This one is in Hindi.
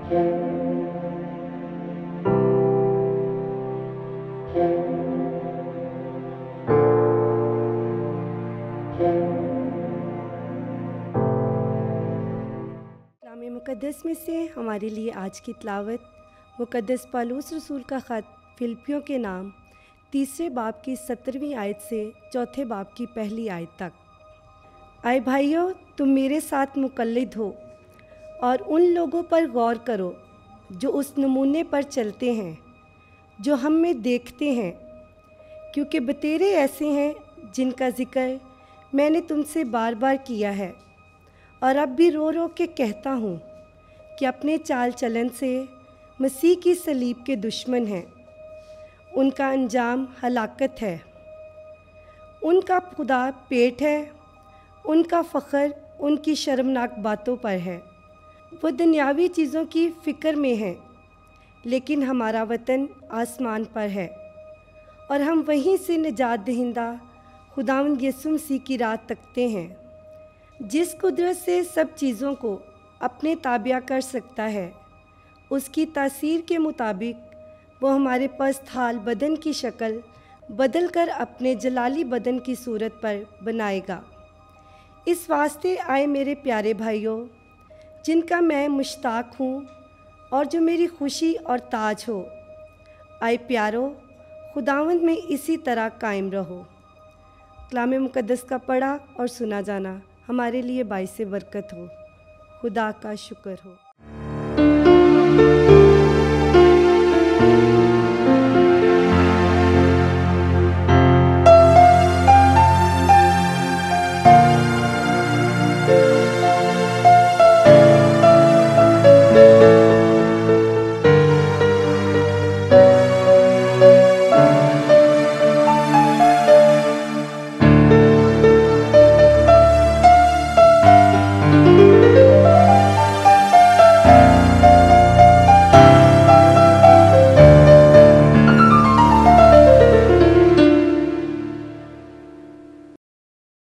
कलाम मुक़द्दस में से हमारे लिए आज की तिलावत मुक़द्दस पौलुस रसूल का ख़त फिलिप्पियों के नाम 3 बाब की 17वीं आयत से 4 बाब की पहली आयत तक। आए भाइयों, तुम मेरे साथ मुक़ल्लिद हो और उन लोगों पर गौर करो जो उस नमूने पर चलते हैं जो हम में देखते हैं, क्योंकि बतेरे ऐसे हैं जिनका ज़िक्र मैंने तुमसे बार बार किया है और अब भी रो रो के कहता हूँ कि अपने चाल चलन से मसीह की सलीब के दुश्मन हैं। उनका अंजाम हलाकत है, उनका खुदा पेट है, उनका फ़ख्र उनकी शर्मनाक बातों पर है। वो दुनियावी चीज़ों की फ़िक्र में हैं, लेकिन हमारा वतन आसमान पर है और हम वहीं से निजात दहिंदा खुदावंद यीशु मसीह की राह तकते हैं, जिस कुदरत से सब चीज़ों को अपने ताबिया कर सकता है। उसकी तासीर के मुताबिक वो हमारे पस्तहाल बदन की शक्ल बदल कर अपने जलाली बदन की सूरत पर बनाएगा। इस वास्ते आए मेरे प्यारे भाइयों, जिनका मैं मुश्ताक हूँ और जो मेरी खुशी और ताज हो, आए प्यारो, खुदावंद में इसी तरह कायम रहो। कलाम मुक़द्दस का पढ़ा और सुना जाना हमारे लिए बाइसे बरकत हो। खुदा का शुक्र हो।